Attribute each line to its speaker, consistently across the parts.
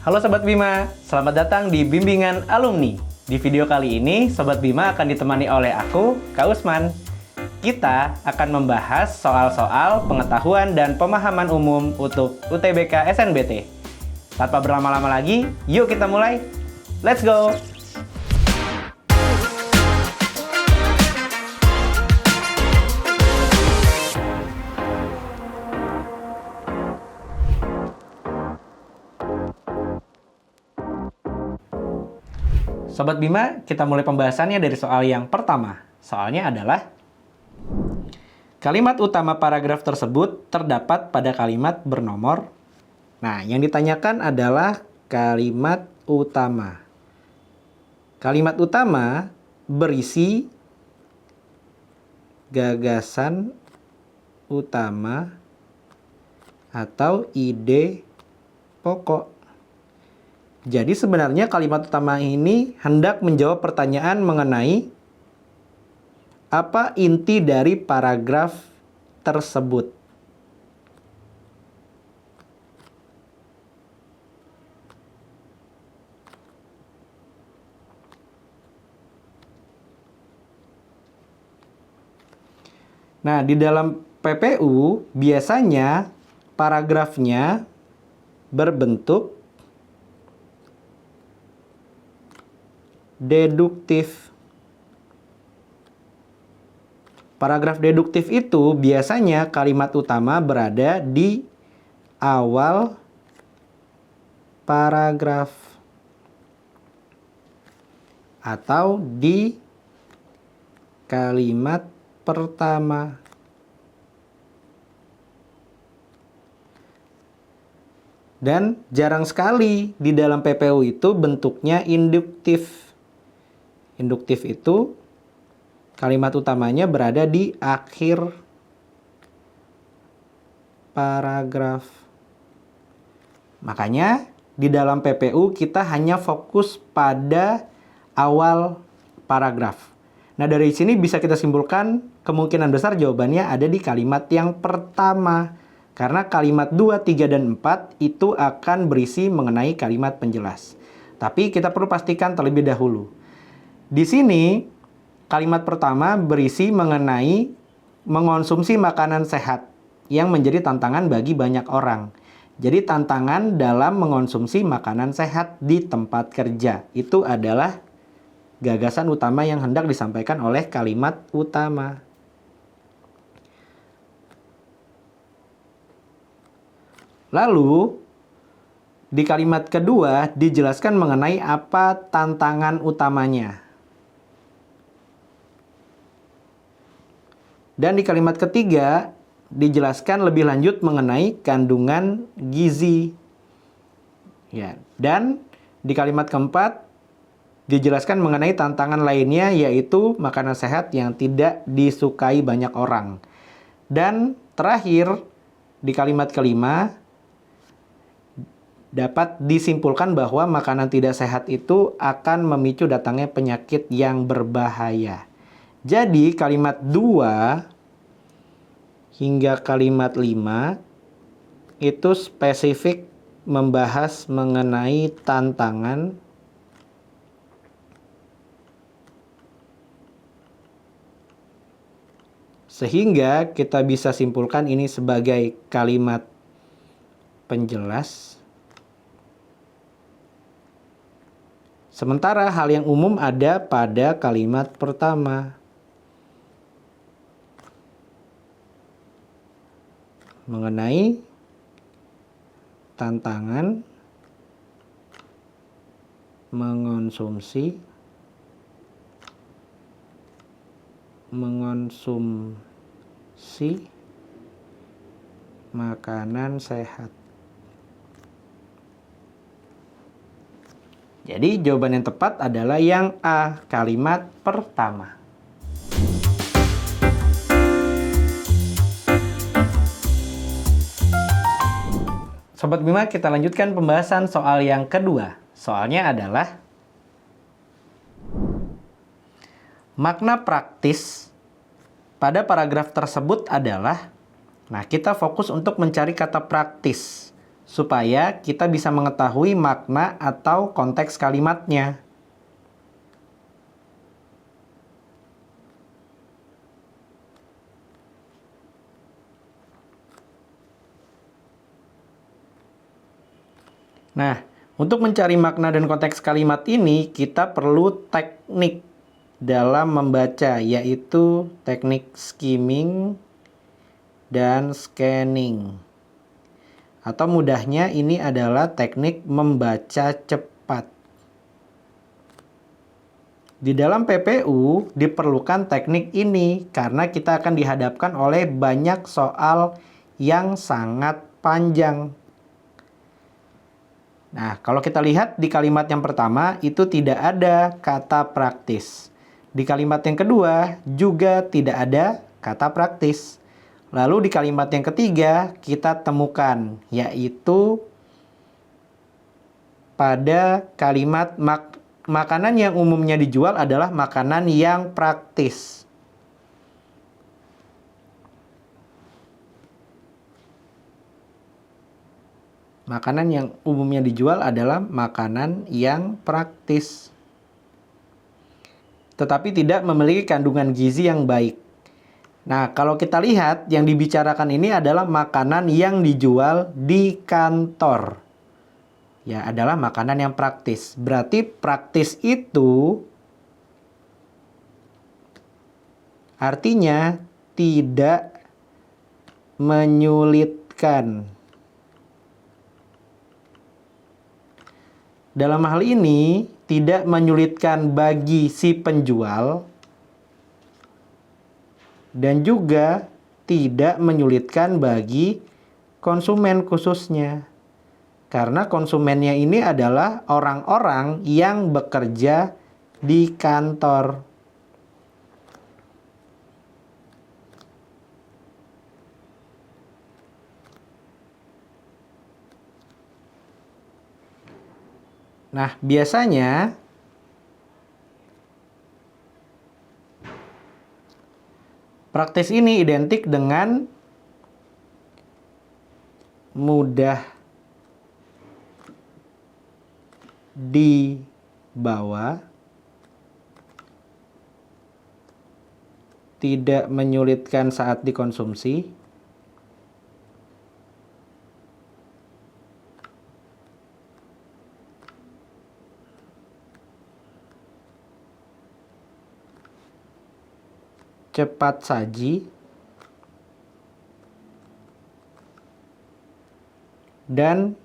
Speaker 1: Halo Sobat Bima, selamat datang di Bimbingan Alumni. Di video kali ini, Sobat Bima akan ditemani oleh aku, Kak Usman. Kita akan membahas soal-soal pengetahuan dan pemahaman umum untuk UTBK SNBT. Tanpa berlama-lama lagi, yuk kita mulai. Let's go! Sobat Bima, kita mulai pembahasannya dari soal yang pertama. Soalnya adalah kalimat utama paragraf tersebut terdapat pada kalimat bernomor. Nah, yang ditanyakan adalah kalimat utama. Kalimat utama berisi gagasan utama atau ide pokok. Jadi sebenarnya kalimat utama ini hendak menjawab pertanyaan mengenai apa inti dari paragraf tersebut. Nah, di dalam PPU biasanya paragrafnya berbentuk deduktif. Paragraf deduktif itu biasanya kalimat utama berada di awal paragraf atau di kalimat pertama. Dan jarang sekali di dalam PPU itu bentuknya induktif. Induktif itu kalimat utamanya berada di akhir paragraf. Makanya di dalam PPU kita hanya fokus pada awal paragraf. Nah, dari sini bisa kita simpulkan kemungkinan besar jawabannya ada di kalimat yang pertama. Karena kalimat 2, 3, dan 4 itu akan berisi mengenai kalimat penjelas. Tapi kita perlu pastikan terlebih dahulu. Di sini, kalimat pertama berisi mengenai mengonsumsi makanan sehat yang menjadi tantangan bagi banyak orang. Jadi tantangan dalam mengonsumsi makanan sehat di tempat kerja. Itu adalah gagasan utama yang hendak disampaikan oleh kalimat utama. Lalu, di kalimat kedua dijelaskan mengenai apa tantangan utamanya. Dan di kalimat ketiga dijelaskan lebih lanjut mengenai kandungan gizi. Ya, dan di kalimat keempat dijelaskan mengenai tantangan lainnya yaitu makanan sehat yang tidak disukai banyak orang. Dan terakhir di kalimat kelima dapat disimpulkan bahwa makanan tidak sehat itu akan memicu datangnya penyakit yang berbahaya. Jadi kalimat 2 hingga kalimat 5 itu spesifik membahas mengenai tantangan sehingga kita bisa simpulkan ini sebagai kalimat penjelas. Sementara hal yang umum ada pada kalimat pertama. Mengenai tantangan mengonsumsi makanan sehat. Jadi jawaban yang tepat adalah yang A, kalimat pertama. Sobat Bima, kita lanjutkan pembahasan soal yang kedua. Soalnya adalah makna praktis pada paragraf tersebut adalah, nah kita fokus untuk mencari kata praktis. supaya kita bisa mengetahui makna atau konteks kalimatnya. Nah, untuk mencari makna dan konteks kalimat ini, kita perlu teknik dalam membaca, yaitu teknik skimming dan scanning. Atau mudahnya ini adalah teknik membaca cepat. Di dalam PPU diperlukan teknik ini karena kita akan dihadapkan oleh banyak soal yang sangat panjang. Nah, kalau kita lihat di kalimat yang pertama itu tidak ada kata praktis. Di kalimat yang kedua juga tidak ada kata praktis. Lalu di kalimat yang ketiga kita temukan, yaitu pada kalimat makanan yang umumnya dijual adalah makanan yang praktis. Makanan yang umumnya dijual adalah makanan yang praktis, tetapi tidak memiliki kandungan gizi yang baik. Nah, kalau kita lihat yang dibicarakan ini adalah makanan yang dijual di kantor. Ya, adalah makanan yang praktis. Berarti praktis itu artinya tidak menyulitkan. Dalam hal ini, tidak menyulitkan bagi si penjual dan juga tidak menyulitkan bagi konsumen khususnya. Karena konsumennya ini adalah orang-orang yang bekerja di kantor. Nah, biasanya praktis ini identik dengan mudah dibawa, tidak menyulitkan saat dikonsumsi, cepat saji, dan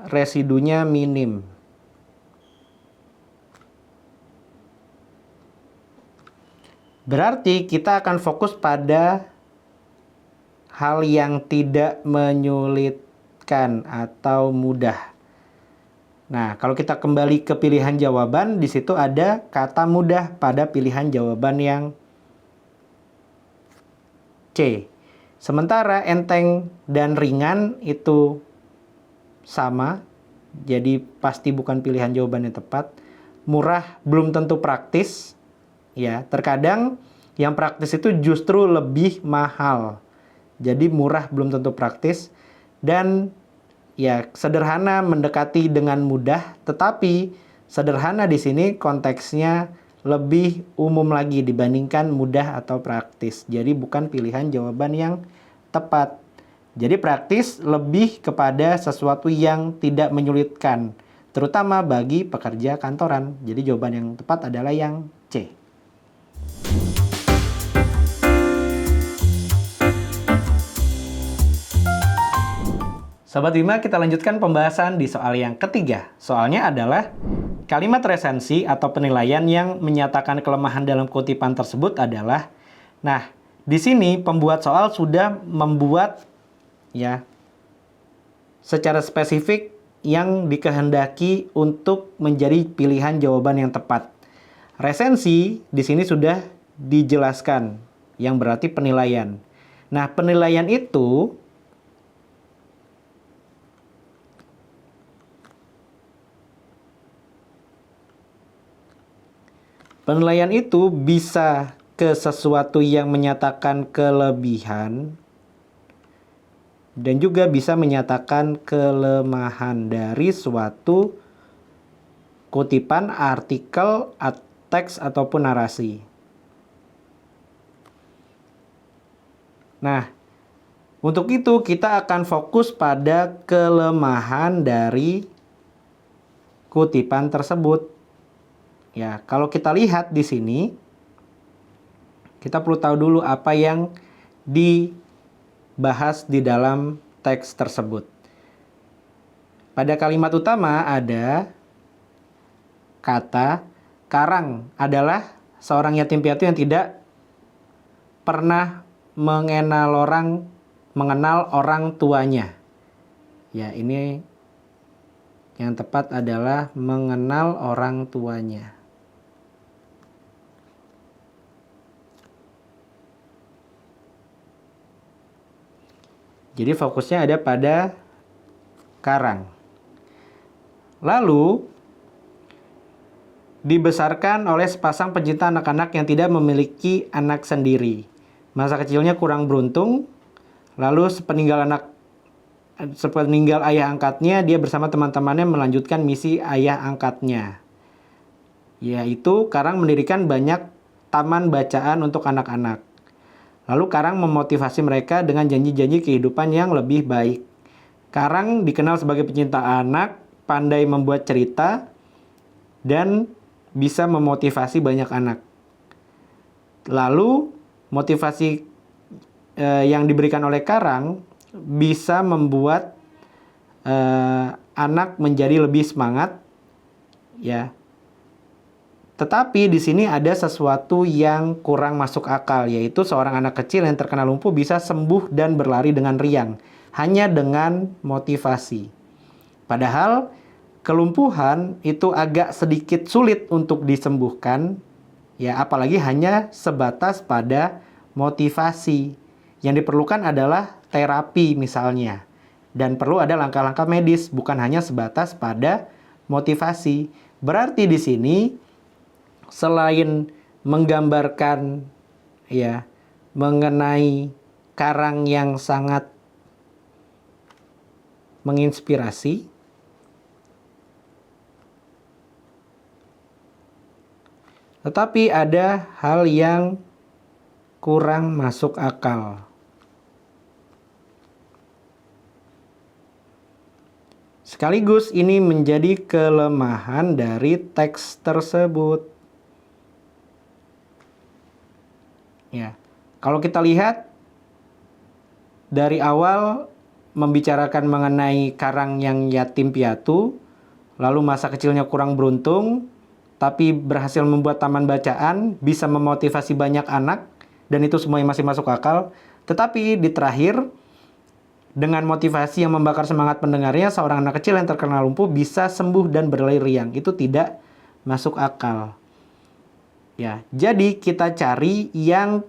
Speaker 1: residunya minim. Berarti kita akan fokus pada hal yang tidak menyulitkan atau mudah. Nah, kalau kita kembali ke pilihan jawaban, di situ ada kata mudah pada pilihan jawaban yang C. Sementara enteng dan ringan itu sama, jadi pasti bukan pilihan jawaban yang tepat. Murah belum tentu praktis. Ya, terkadang yang praktis itu justru lebih mahal. Jadi murah belum tentu praktis. Dan ya, sederhana mendekati dengan mudah, tetapi sederhana di sini konteksnya lebih umum lagi dibandingkan mudah atau praktis. Jadi bukan pilihan jawaban yang tepat. Jadi praktis lebih kepada sesuatu yang tidak menyulitkan, terutama bagi pekerja kantoran. Jadi jawaban yang tepat adalah yang C. Sobat Bima, kita lanjutkan pembahasan di soal yang ketiga. Soalnya adalah kalimat resensi atau penilaian yang menyatakan kelemahan dalam kutipan tersebut adalah. Nah, di sini pembuat soal sudah membuat ya secara spesifik yang dikehendaki untuk menjadi pilihan jawaban yang tepat. Resensi di sini sudah dijelaskan, yang berarti penilaian. Nah, penilaian itu bisa ke sesuatu yang menyatakan kelebihan dan juga bisa menyatakan kelemahan dari suatu kutipan, artikel, teks, ataupun narasi. Nah, untuk itu kita akan fokus pada kelemahan dari kutipan tersebut. Ya, kalau kita lihat di sini, kita perlu tahu dulu apa yang dibahas di dalam teks tersebut. Pada kalimat utama ada kata Karang adalah seorang yatim piatu yang tidak pernah mengenal orang tuanya. Ya, ini yang tepat adalah mengenal orang tuanya. Jadi fokusnya ada pada Karang. Lalu dibesarkan oleh sepasang pencinta anak-anak yang tidak memiliki anak sendiri. Masa kecilnya kurang beruntung. Lalu sepeninggal ayah angkatnya, dia bersama teman-temannya melanjutkan misi ayah angkatnya, yaitu Karang mendirikan banyak taman bacaan untuk anak-anak. Lalu Karang memotivasi mereka dengan janji-janji kehidupan yang lebih baik. Karang dikenal sebagai pecinta anak, pandai membuat cerita, dan bisa memotivasi banyak anak. Lalu motivasi yang diberikan oleh Karang bisa membuat anak menjadi lebih semangat, ya. Tetapi di sini ada sesuatu yang kurang masuk akal, yaitu seorang anak kecil yang terkena lumpuh bisa sembuh dan berlari dengan riang hanya dengan motivasi. Padahal kelumpuhan itu agak sedikit sulit untuk disembuhkan, ya, apalagi hanya sebatas pada motivasi. Yang diperlukan adalah terapi misalnya, dan perlu ada langkah-langkah medis, bukan hanya sebatas pada motivasi. Berarti di sini selain menggambarkan, ya, mengenai Karang yang sangat menginspirasi, tetapi ada hal yang kurang masuk akal. Sekaligus ini menjadi kelemahan dari teks tersebut. Ya, kalau kita lihat dari awal membicarakan mengenai Karang yang yatim piatu, lalu masa kecilnya kurang beruntung, tapi berhasil membuat taman bacaan, bisa memotivasi banyak anak, dan itu semuanya masih masuk akal. Tetapi di terakhir, dengan motivasi yang membakar semangat pendengarnya, seorang anak kecil yang terkena lumpuh bisa sembuh dan berlari riang. Itu tidak masuk akal. Ya, jadi kita cari yang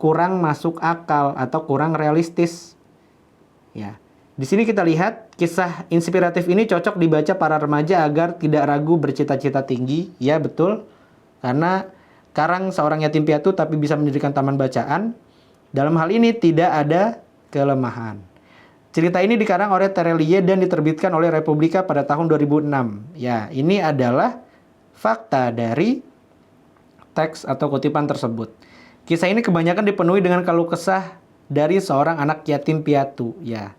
Speaker 1: kurang masuk akal atau kurang realistis. Ya, di sini kita lihat kisah inspiratif ini cocok dibaca para remaja agar tidak ragu bercita-cita tinggi. Ya, betul. Karena Karang seorang yatim piatu tapi bisa mendirikan taman bacaan. Dalam hal ini tidak ada kelemahan. Cerita ini dikarang oleh Terelie dan diterbitkan oleh Republika pada tahun 2006. Ya, ini adalah fakta dari teks atau kutipan tersebut. Kisah ini kebanyakan dipenuhi dengan keluh kesah dari seorang anak yatim piatu. Ya,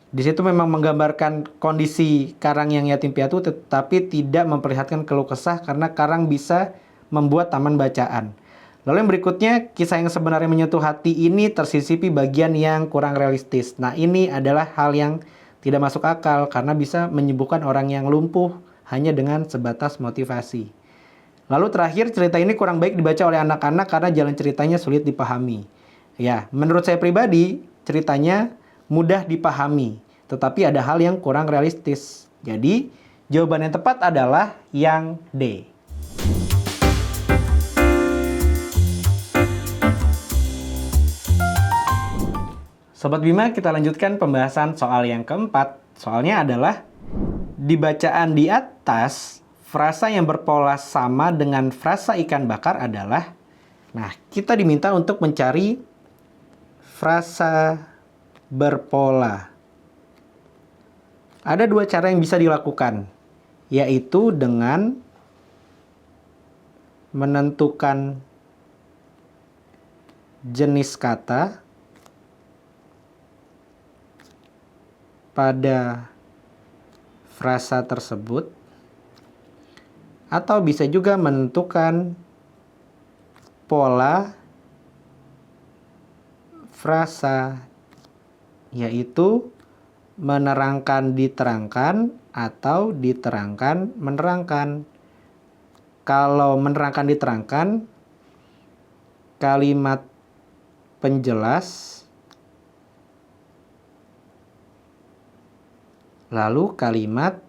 Speaker 1: di situ memang menggambarkan kondisi Karang yang yatim piatu, tetapi tidak memperlihatkan keluh kesah karena Karang bisa membuat taman bacaan. Lalu yang berikutnya, kisah yang sebenarnya menyentuh hati ini tersisipi bagian yang kurang realistis. Nah, ini adalah hal yang tidak masuk akal karena bisa menyembuhkan orang yang lumpuh hanya dengan sebatas motivasi. Lalu terakhir, cerita ini kurang baik dibaca oleh anak-anak karena jalan ceritanya sulit dipahami. Ya, menurut saya pribadi, ceritanya mudah dipahami, tetapi ada hal yang kurang realistis. Jadi, jawaban yang tepat adalah yang D. Sobat Bima, kita lanjutkan pembahasan soal yang keempat. Soalnya adalah, di bacaan di atas, frasa yang berpola sama dengan frasa ikan bakar adalah, nah, kita diminta untuk mencari frasa berpola. Ada dua cara yang bisa dilakukan, yaitu dengan menentukan jenis kata pada frasa tersebut, atau bisa juga menentukan pola frasa, yaitu menerangkan diterangkan atau diterangkan menerangkan. Kalau menerangkan diterangkan, kalimat penjelas lalu kalimat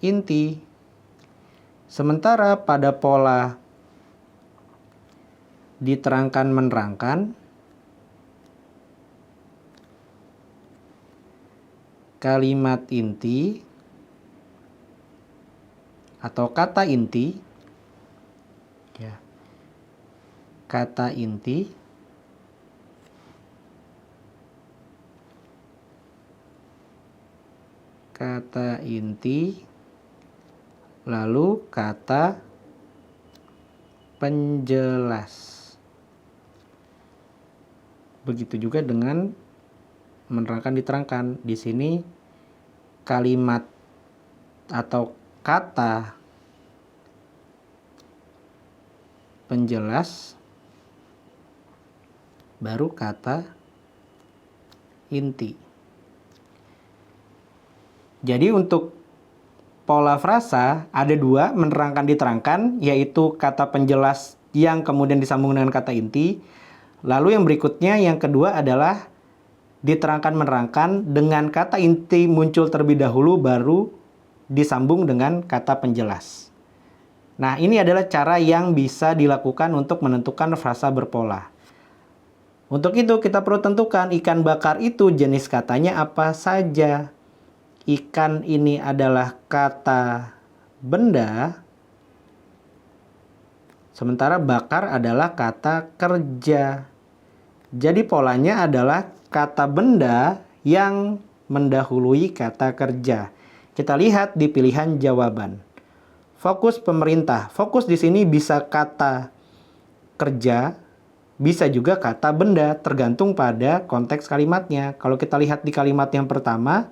Speaker 1: inti. Sementara pada pola diterangkan menerangkan, kalimat inti atau kata inti, ya, kata inti lalu kata penjelas. Begitu juga dengan menerangkan diterangkan. Di sini kalimat atau kata penjelas baru kata inti. Jadi untuk pola frasa ada dua, menerangkan diterangkan, yaitu kata penjelas yang kemudian disambung dengan kata inti. Lalu yang berikutnya, yang kedua adalah diterangkan menerangkan dengan kata inti muncul terlebih dahulu baru disambung dengan kata penjelas. Nah, ini adalah cara yang bisa dilakukan untuk menentukan frasa berpola. Untuk itu kita perlu tentukan ikan bakar itu jenis katanya apa saja. Ikan ini adalah kata benda, sementara bakar adalah kata kerja. Jadi polanya adalah kata benda yang mendahului kata kerja. Kita lihat di pilihan jawaban. Fokus pemerintah. Fokus di sini bisa kata kerja, bisa juga kata benda, tergantung pada konteks kalimatnya. Kalau kita lihat di kalimat yang pertama,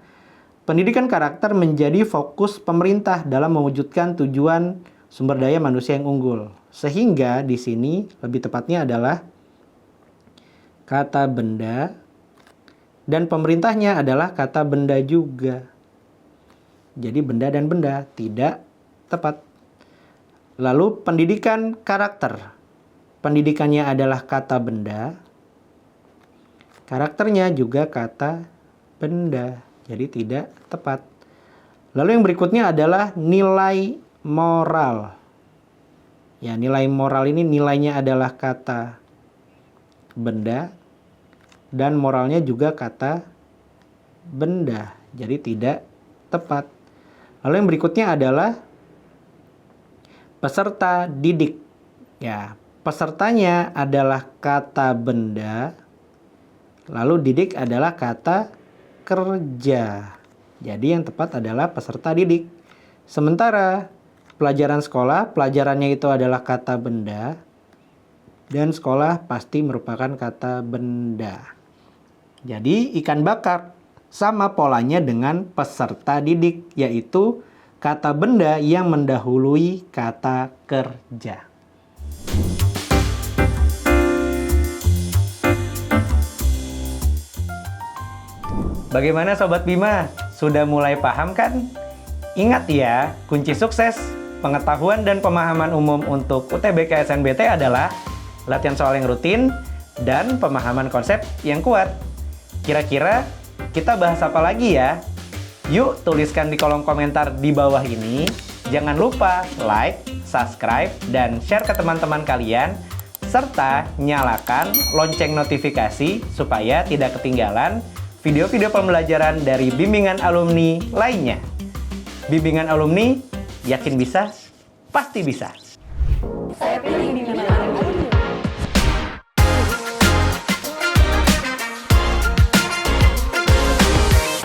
Speaker 1: pendidikan karakter menjadi fokus pemerintah dalam mewujudkan tujuan sumber daya manusia yang unggul. Sehingga di sini lebih tepatnya adalah kata benda dan pemerintahnya adalah kata benda juga. Jadi benda dan benda tidak tepat. Lalu pendidikan karakter. Pendidikannya adalah kata benda. Karakternya juga kata benda. Jadi tidak tepat. Lalu yang berikutnya adalah nilai moral. Ya, nilai moral ini nilainya adalah kata benda dan moralnya juga kata benda. Jadi tidak tepat. Lalu yang berikutnya adalah peserta didik. Ya, pesertanya adalah kata benda. Lalu didik adalah kata kerja. Jadi yang tepat adalah peserta didik. Sementara pelajaran sekolah, pelajarannya itu adalah kata benda. Dan sekolah pasti merupakan kata benda. Jadi ikan bakar sama polanya dengan peserta didik, yaitu kata benda yang mendahului kata kerja. Bagaimana Sobat Bima? Sudah mulai paham kan? Ingat ya, kunci sukses pengetahuan dan pemahaman umum untuk UTBK SNBT adalah latihan soal yang rutin dan pemahaman konsep yang kuat. Kira-kira kita bahas apa lagi ya? Yuk tuliskan di kolom komentar di bawah ini. Jangan lupa like, subscribe, dan share ke teman-teman kalian. Serta nyalakan lonceng notifikasi supaya tidak ketinggalan video-video pembelajaran dari bimbingan alumni lainnya. Bimbingan alumni, yakin bisa, pasti bisa.
Speaker 2: Saya pilih